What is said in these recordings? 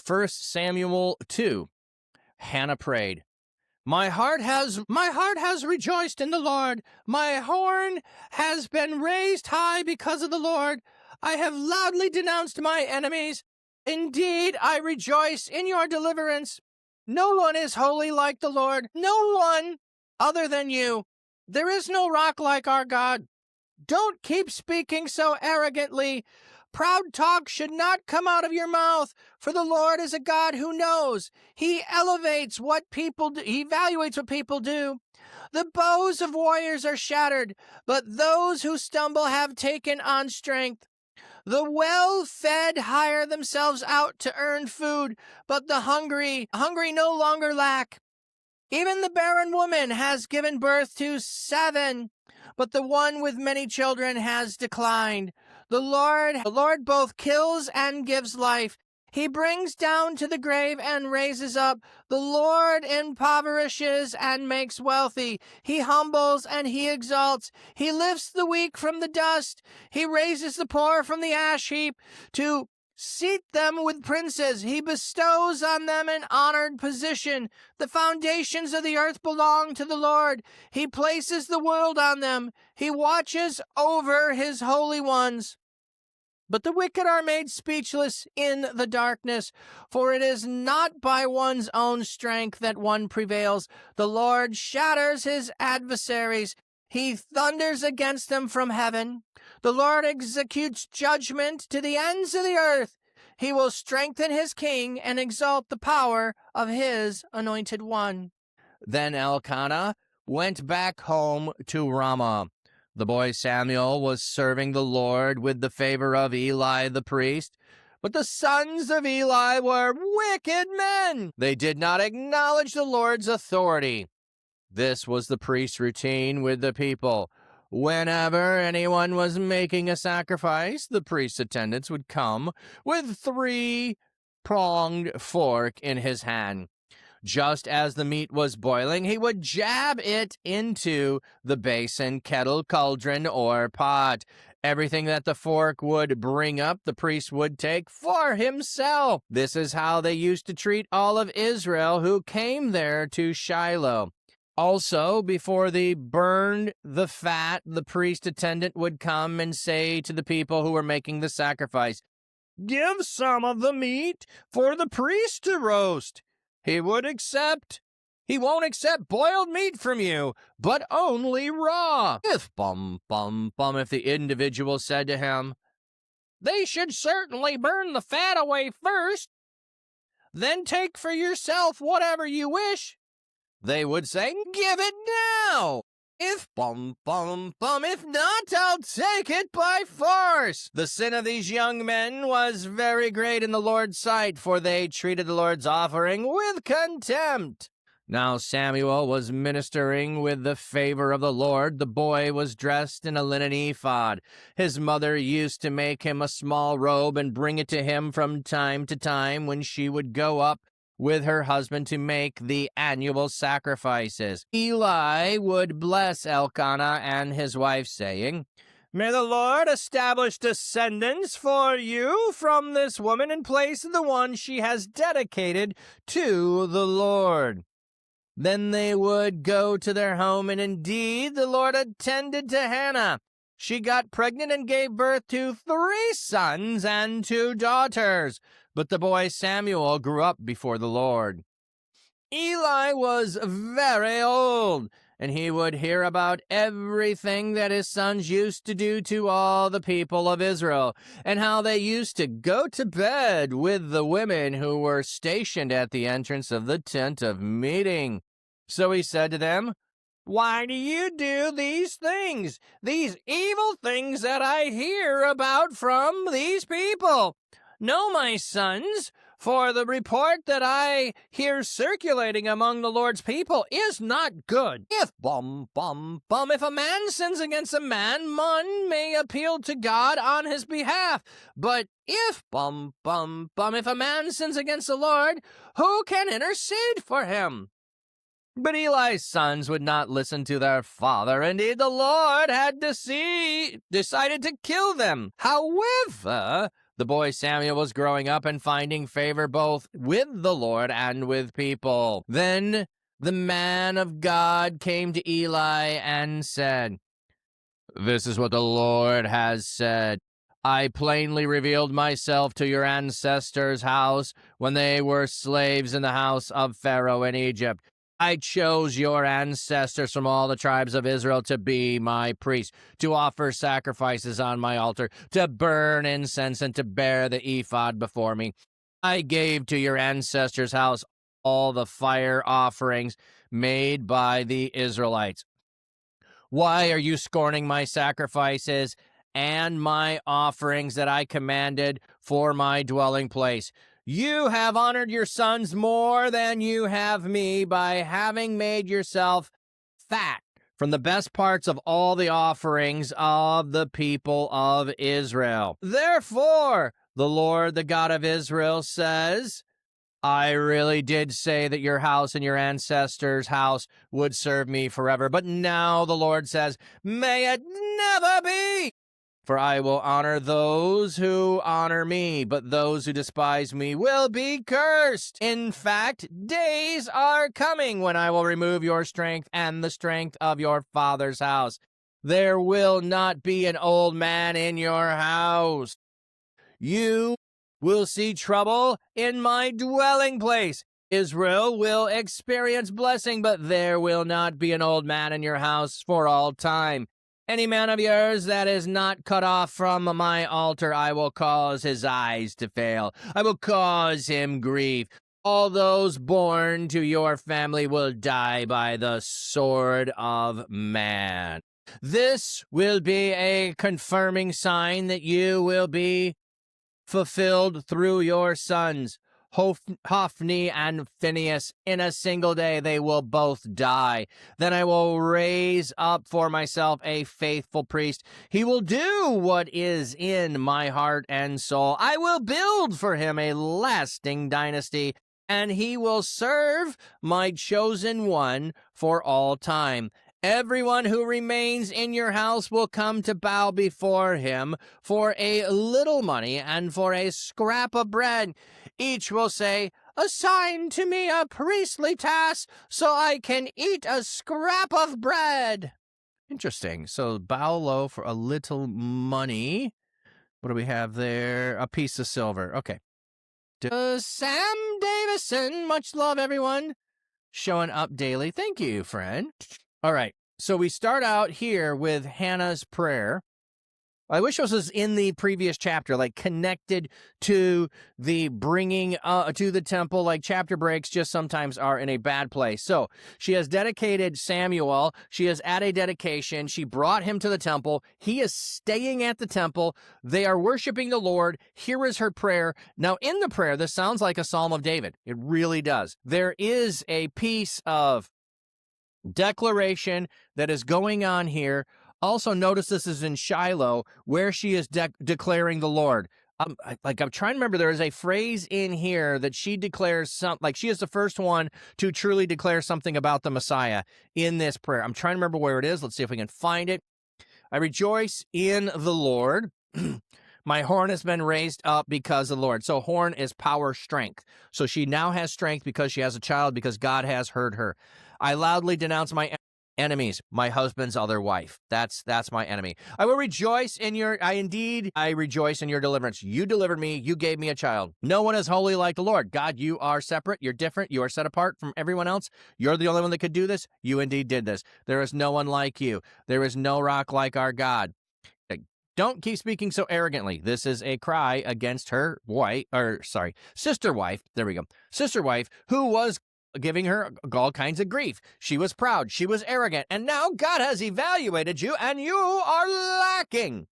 1 Samuel 2, Hannah prayed, My heart has rejoiced in the Lord. My horn has been raised high because of the Lord. I have loudly denounced my enemies. Indeed, I rejoice in your deliverance. No one is holy like the Lord, no one other than you. There is no rock like our God. Don't keep speaking so arrogantly. Proud talk should not come out of your mouth, for the Lord is a God who knows. He elevates what people do. He evaluates what people do. The bows of warriors are shattered, but those who stumble have taken on strength. The well-fed hire themselves out to earn food, but the hungry no longer lack. Even the barren woman has given birth to 7, but the one with many children has declined. The Lord both kills and gives life. He brings down to the grave and raises up. The Lord impoverishes and makes wealthy. He humbles and he exalts. He lifts the weak from the dust. He raises the poor from the ash heap to seat them with princes. He bestows on them an honored position. The foundations of the earth belong to the Lord. He places the world on them. He watches over his holy ones. But the wicked are made speechless in the darkness, for it is not by one's own strength that one prevails. The Lord shatters his adversaries. He thunders against them from heaven. The Lord executes judgment to the ends of the earth. He will strengthen his king and exalt the power of his anointed one. Then Elkanah went back home to Ramah. The boy Samuel was serving the Lord with the favor of Eli the priest, but the sons of Eli were wicked men. They did not acknowledge the Lord's authority. This was the priest's routine with the people. Whenever anyone was making a sacrifice, the priest's attendants would come with 3-pronged fork in his hand. Just as the meat was boiling, he would jab it into the basin, kettle, cauldron, or pot. Everything that the fork would bring up, the priest would take for himself. This is how they used to treat all of Israel who came there to Shiloh. Also, before they burned the fat, the priest attendant would come and say to the people who were making the sacrifice, Give some of the meat for the priest to roast. He won't accept boiled meat from you, but only raw. If the individual said to him, They should certainly burn the fat away first, then take for yourself whatever you wish, they would say, Give it now. If not, I'll take it by force. The sin of these young men was very great in the Lord's sight, for they treated the Lord's offering with contempt. Now Samuel was ministering with the favor of the Lord. The boy was dressed in a linen ephod. His mother used to make him a small robe and bring it to him from time to time when she would go up with her husband to make the annual sacrifices. Eli would bless Elkanah and his wife, saying, May the Lord establish descendants for you from this woman in place of the one she has dedicated to the Lord. Then they would go to their home, and indeed the Lord attended to Hannah. She got pregnant and gave birth to 3 sons and 2 daughters. But the boy Samuel grew up before the Lord. Eli was very old, and he would hear about everything that his sons used to do to all the people of Israel, and how they used to go to bed with the women who were stationed at the entrance of the tent of meeting. So he said to them, Why do you do these things, these evil things that I hear about from these people? No, my sons, for the report that I hear circulating among the Lord's people is not good. If if a man sins against a man, one may appeal to God on his behalf. But if if a man sins against the Lord, who can intercede for him? But Eli's sons would not listen to their father. Indeed, the Lord had decided to kill them. However, The boy Samuel was growing up and finding favor both with the Lord and with people. Then the man of God came to Eli and said, "This is what the Lord has said. I plainly revealed myself to your ancestors' house when they were slaves in the house of Pharaoh in Egypt. I chose your ancestors from all the tribes of Israel to be my priests, to offer sacrifices on my altar, to burn incense, and to bear the ephod before me. I gave to your ancestors' house all the fire offerings made by the Israelites. Why are you scorning my sacrifices and my offerings that I commanded for my dwelling place? You have honored your sons more than you have me by having made yourself fat from the best parts of all the offerings of the people of Israel. Therefore, the Lord, the God of Israel, says, I really did say that your house and your ancestors' house would serve me forever. But now the Lord says, may it never be. For I will honor those who honor me, but those who despise me will be cursed. In fact, days are coming when I will remove your strength and the strength of your father's house. There will not be an old man in your house. You will see trouble in my dwelling place. Israel will experience blessing, but there will not be an old man in your house for all time. Any man of yours that is not cut off from my altar, I will cause his eyes to fail. I will cause him grief. All those born to your family will die by the sword of man. This will be a confirming sign that you will be fulfilled through your sons, Hophni and Phinehas. In a single day they will both die. Then I will raise up for myself a faithful priest. He will do what is in my heart and soul. I will build for him a lasting dynasty, and he will serve my chosen one for all time. Everyone who remains in your house will come to bow before him for a little money and for a scrap of bread. Each will say, assign to me a priestly task so I can eat a scrap of bread. Interesting. So bow low for a little money. What do we have there? A piece of silver. Okay. Sam Davison, much love, everyone. Showing up daily. Thank you, friend. All right, so we start out here with Hannah's prayer. I wish this was in the previous chapter, like connected to the bringing to the temple. Like chapter breaks just sometimes are in a bad place. So she has dedicated Samuel. She has at a dedication. She brought him to the temple. He is staying at the temple. They are worshiping the Lord. Here is her prayer. Now, in the prayer, this sounds like a Psalm of David. It really does. There is a piece of declaration that is going on here. Also, notice this is in Shiloh, where she is declaring the Lord. I'm trying to remember, there is a phrase in here that she declares something, like she is the first one to truly declare something about the Messiah in this prayer. I'm trying to remember where it is. Let's see if we can find it. I rejoice in the Lord. My horn has been raised up because of the Lord. So horn is power, strength. So she now has strength because she has a child, because God has heard her. I loudly denounce my enemies, my husband's other wife. That's my enemy. I will rejoice in I rejoice in your deliverance. You delivered me. You gave me a child. No one is holy like the Lord. God, you are separate. You're different. You are set apart from everyone else. You're the only one that could do this. You indeed did this. There is no one like you. There is no rock like our God. Don't keep speaking so arrogantly. This is a cry against her sister wife. There we go. Sister wife, who was giving her all kinds of grief. She was proud. She was arrogant. And now God has evaluated you and you are lacking.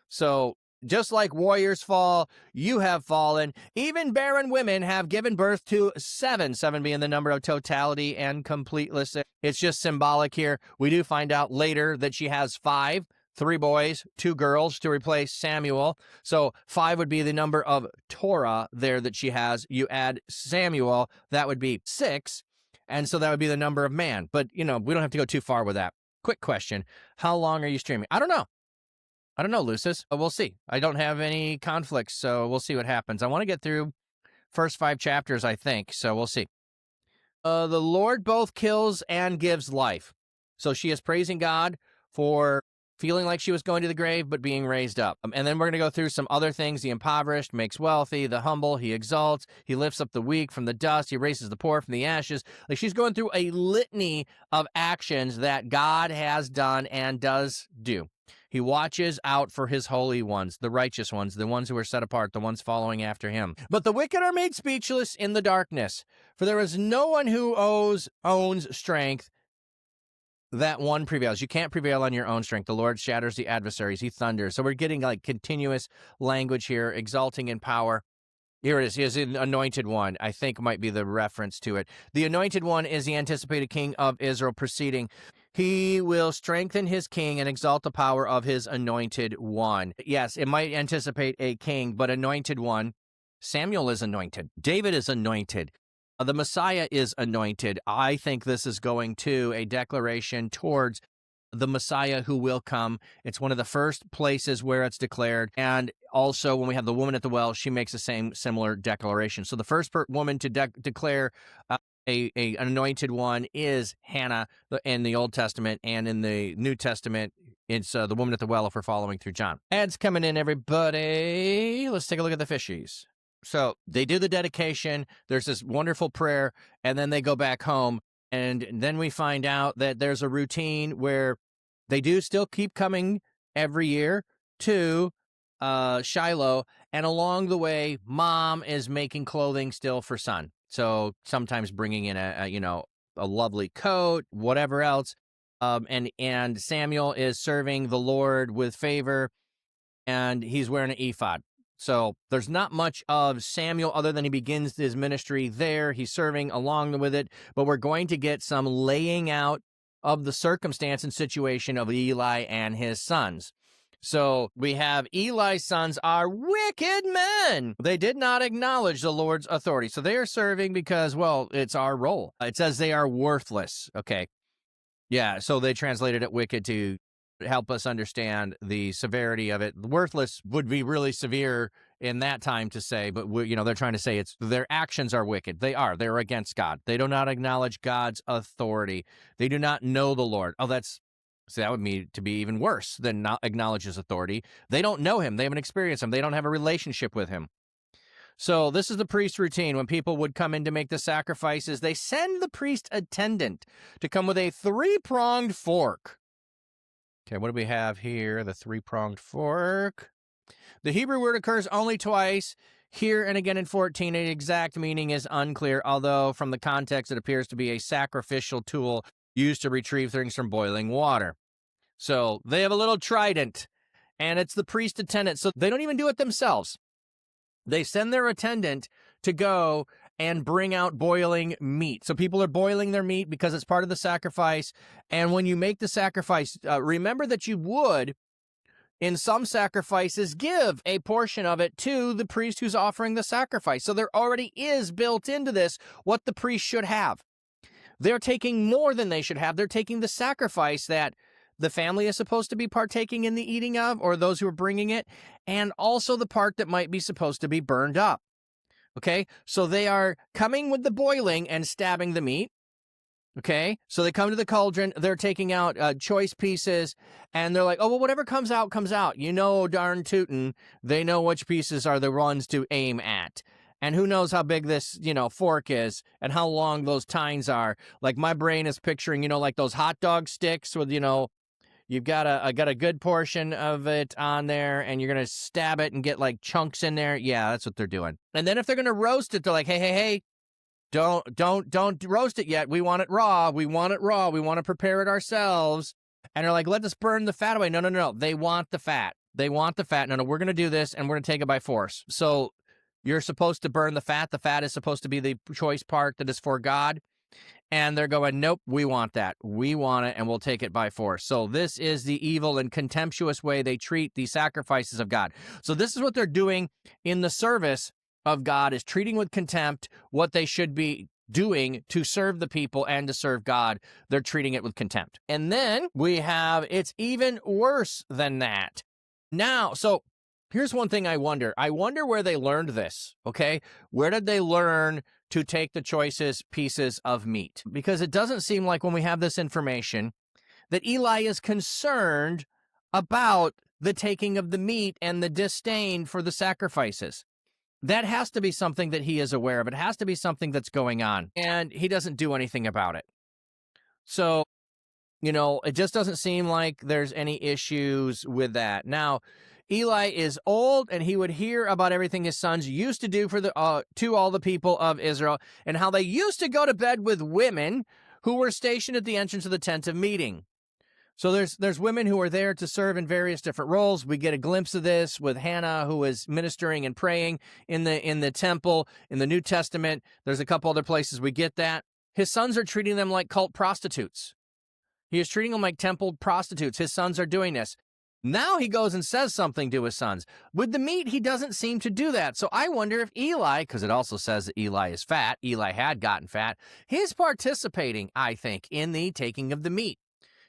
So just like warriors fall, you have fallen. Even barren women have given birth to seven being the number of totality and completeness. It's just symbolic here. We do find out later that she has 5. 3 boys, 2 girls to replace Samuel. So 5 would be the number of Torah there that she has. You add Samuel, that would be 6. And so that would be the number of man. But, we don't have to go too far with that. Quick question. How long are you streaming? I don't know. I don't know, Lucis. We'll see. I don't have any conflicts, so we'll see what happens. I want to get through first 5 chapters, I think, so we'll see. The Lord both kills and gives life. So she is praising God for feeling like she was going to the grave, but being raised up. And then we're going to go through some other things. The impoverished makes wealthy, the humble he exalts, he lifts up the weak from the dust, he raises the poor from the ashes. Like, she's going through a litany of actions that God has done and does do. He watches out for his holy ones, the righteous ones, the ones who are set apart, the ones following after him. But the wicked are made speechless in the darkness, for there is no one who owns strength that one prevails. You can't prevail on your own strength. The Lord shatters the adversaries. He thunders. So we're getting like continuous language here, exalting in power. Here it is. He is an Anointed One, I think might be the reference to it. The Anointed One is the anticipated King of Israel proceeding. He will strengthen his king and exalt the power of his Anointed One. Yes, it might anticipate a king, but Anointed One. Samuel is anointed. David is anointed. The Messiah is anointed. I think this is going to a declaration towards the Messiah who will come. It's one of the first places where it's declared. And also, when we have the woman at the well, she makes the similar declaration. So the first woman to declare an anointed one is Hannah in the Old Testament, and in the New Testament, it's the woman at the well if we're following through John. Ads coming in, everybody. Let's take a look at the fishies. So they do the dedication. There's this wonderful prayer, and then they go back home. And then we find out that there's a routine where they do still keep coming every year to Shiloh. And along the way, mom is making clothing still for son. So sometimes bringing in a lovely coat, whatever else. And Samuel is serving the Lord with favor, and he's wearing an ephod. So there's not much of Samuel other than he begins his ministry there. He's serving along with it, but we're going to get some laying out of the circumstance and situation of Eli and his sons. So we have Eli's sons are wicked men. They did not acknowledge the Lord's authority. So they are serving because, well, it's our role. It says they are worthless. Okay. Yeah, so they translated it wicked to help us understand the severity of it. Worthless would be really severe in that time to say, but they're trying to say their actions are wicked. They're against God. They do not acknowledge God's authority. They do not know the Lord. So that would mean to be even worse than not acknowledge his authority. They don't know him. They haven't experienced him. They don't have a relationship with him. So this is the priest routine. When people would come in to make the sacrifices, they send the priest attendant to come with a 3-pronged fork. Okay, what do we have here? The 3-pronged fork. The Hebrew word occurs only twice, here and again in 14. Its exact meaning is unclear, although from the context it appears to be a sacrificial tool used to retrieve things from boiling water. So they have a little trident, and it's the priest attendant. So they don't even do it themselves. They send their attendant to go and bring out boiling meat. So people are boiling their meat because it's part of the sacrifice. And when you make the sacrifice, remember that you would, in some sacrifices, give a portion of it to the priest who's offering the sacrifice. So there already is built into this what the priest should have. They're taking more than they should have. They're taking the sacrifice that the family is supposed to be partaking in the eating of, or those who are bringing it, and also the part that might be supposed to be burned up. Okay, so they are coming with the boiling and stabbing the meat. Okay, so they come to the cauldron, they're taking out choice pieces, and they're like, oh, well, whatever comes out, comes out. Darn tootin', they know which pieces are the ones to aim at. And who knows how big this, fork is and how long those tines are. Like, my brain is picturing, like those hot dog sticks with, you've got a good portion of it on there, and you're going to stab it and get like chunks in there. Yeah, that's what they're doing. And then if they're going to roast it, they're like, hey, don't roast it yet. We want it raw. We want it raw. We want to prepare it ourselves. And they're like, let us burn the fat away. No. They want the fat. No, we're going to do this, and we're going to take it by force. So you're supposed to burn the fat. The fat is supposed to be the choice part that is for God. And they're going, nope, we want that. We want it, and we'll take it by force. So this is the evil and contemptuous way they treat the sacrifices of God. So this is what they're doing in the service of God, is treating with contempt what they should be doing to serve the people and to serve God. They're treating it with contempt. And then we have, it's even worse than that. Now, so here's one thing I wonder. I wonder where they learned this, okay? Where did they learn to take the choicest pieces of meat? Because it doesn't seem like when we have this information that Eli is concerned about the taking of the meat and the disdain for the sacrifices. That has to be something that he is aware of. It has to be something that's going on, and he doesn't do anything about it. So, it just doesn't seem like there's any issues with that. Now, Eli is old, and he would hear about everything his sons used to do for to all the people of Israel, and how they used to go to bed with women who were stationed at the entrance of the tent of meeting. So there's women who are there to serve in various different roles. We get a glimpse of this with Hannah, who is ministering and praying in the temple in the New Testament. There's a couple other places we get that. His sons are treating them like cult prostitutes. He is treating them like temple prostitutes. His sons are doing this. Now he goes and says something to his sons. With the meat, he doesn't seem to do that. So I wonder if Eli, because it also says that Eli is fat, Eli had gotten fat, he's participating, I think, in the taking of the meat.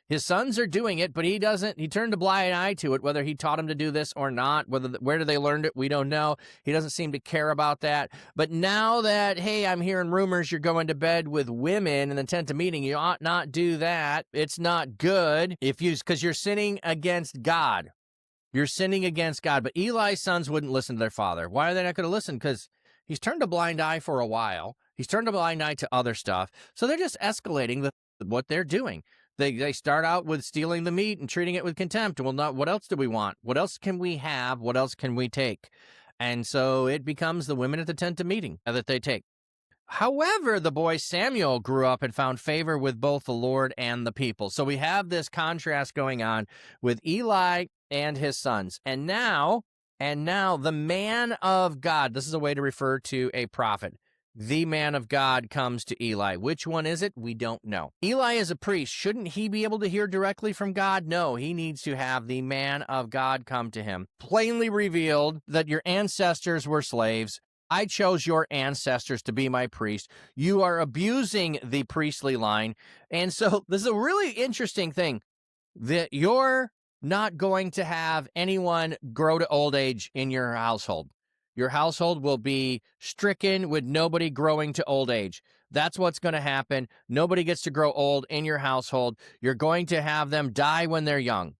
His sons are doing it, but he doesn't. He turned a blind eye to it, whether he taught him to do this or not. Where they learned it, we don't know. He doesn't seem to care about that. But now that, hey, I'm hearing rumors you're going to bed with women in the tent of meeting, you ought not do that. It's not good because you're sinning against God. You're sinning against God. But Eli's sons wouldn't listen to their father. Why are they not going to listen? Because he's turned a blind eye for a while. He's turned a blind eye to other stuff. So they're just escalating what they're doing. They start out with stealing the meat and treating it with contempt. Well, what else do we want? What else can we have? What else can we take? And so it becomes the women at the tent of meeting that they take. However, the boy Samuel grew up and found favor with both the Lord and the people. So we have this contrast going on with Eli and his sons. And now the man of God, this is a way to refer to a prophet. The man of God comes to Eli. Which one is it? We don't know. Eli is a priest. Shouldn't he be able to hear directly from God? No, he needs to have the man of God come to him. Plainly revealed that your ancestors were slaves. I chose your ancestors to be my priest. You are abusing the priestly line. And so this is a really interesting thing, that you're not going to have anyone grow to old age in your household. Your household will be stricken with nobody growing to old age. That's what's going to happen. Nobody gets to grow old in your household. You're going to have them die when they're young.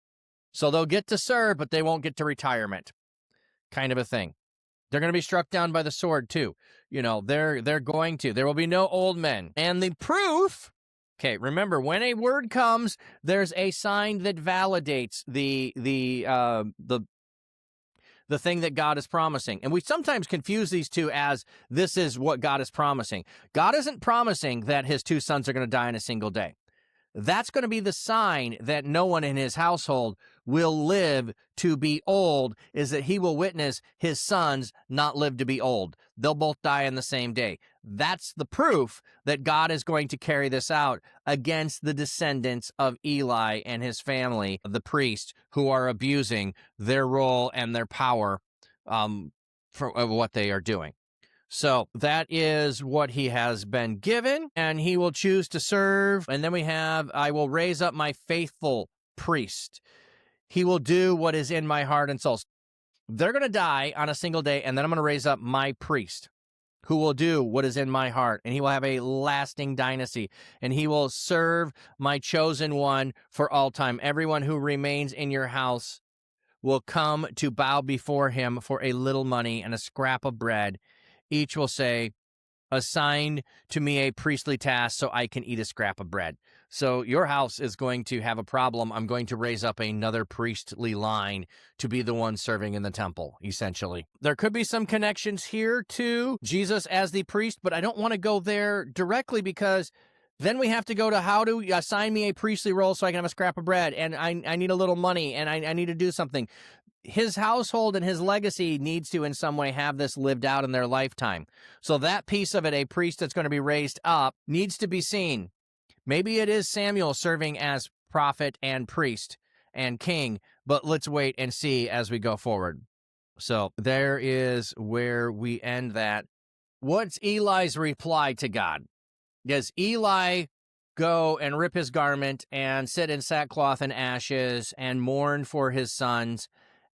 So they'll get to serve, but they won't get to retirement. Kind of a thing. They're going to be struck down by the sword too. They're going to. There will be no old men. And the proof, okay, remember, when a word comes, there's a sign that validates the thing that God is promising. And we sometimes confuse these two as this is what God is promising. God isn't promising that his two sons are going to die in a single day. That's going to be the sign that no one in his household will live to be old, is that he will witness his sons not live to be old. They'll both die in the same day. That's the proof that God is going to carry this out against the descendants of Eli and his family, the priests, who are abusing their role and their power for what they are doing. So that is what he has been given, and he will choose to serve. And then we have, I will raise up my faithful priest. He will do what is in my heart and soul. They're going to die on a single day, and then I'm going to raise up my priest who will do what is in my heart, and he will have a lasting dynasty, and he will serve my chosen one for all time. Everyone who remains in your house will come to bow before him for a little money and a scrap of bread. Each will say, assign to me a priestly task so I can eat a scrap of bread. So your house is going to have a problem. I'm going to raise up another priestly line to be the one serving in the temple, essentially. There could be some connections here to Jesus as the priest, but I don't want to go there directly, because then we have to go to how to assign me a priestly role so I can have a scrap of bread, and I need a little money, and I need to do something. His household and his legacy needs to in some way have this lived out in their lifetime. So that piece of it, a priest that's going to be raised up, needs to be seen. Maybe it is Samuel serving as prophet and priest and king, but let's wait and see as we go forward. So there is where we end that. What's Eli's reply to God? Does Eli go and rip his garment and sit in sackcloth and ashes and mourn for his sons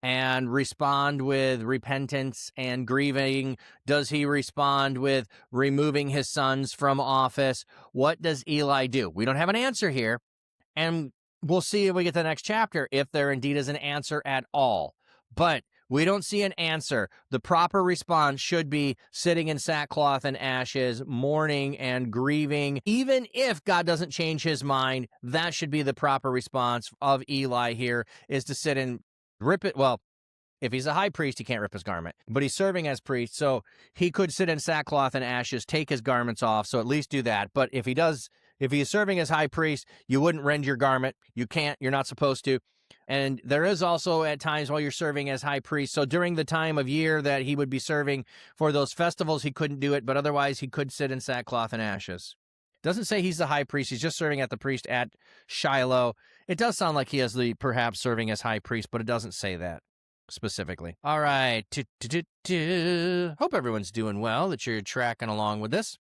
and respond with repentance and grieving? Does he respond with removing his sons from office? What does Eli do? We don't have an answer here. And we'll see if we get to the next chapter if there indeed is an answer at all. But we don't see an answer. The proper response should be sitting in sackcloth and ashes, mourning and grieving. Even if God doesn't change his mind, that should be the proper response of Eli here, is to sit and rip it. Well, if he's a high priest, he can't rip his garment, but he's serving as priest, so he could sit in sackcloth and ashes, take his garments off, so at least do that. But if he's serving as high priest, you wouldn't rend your garment. You can't, you're not supposed to. And there is also at times while you're serving as high priest, so during the time of year that he would be serving for those festivals, he couldn't do it, but otherwise he could sit in sackcloth and ashes. Doesn't say he's the high priest. He's just serving at the priest at Shiloh. It does sound like he is perhaps serving as high priest, but it doesn't say that specifically. All right. Hope everyone's doing well, that you're tracking along with this.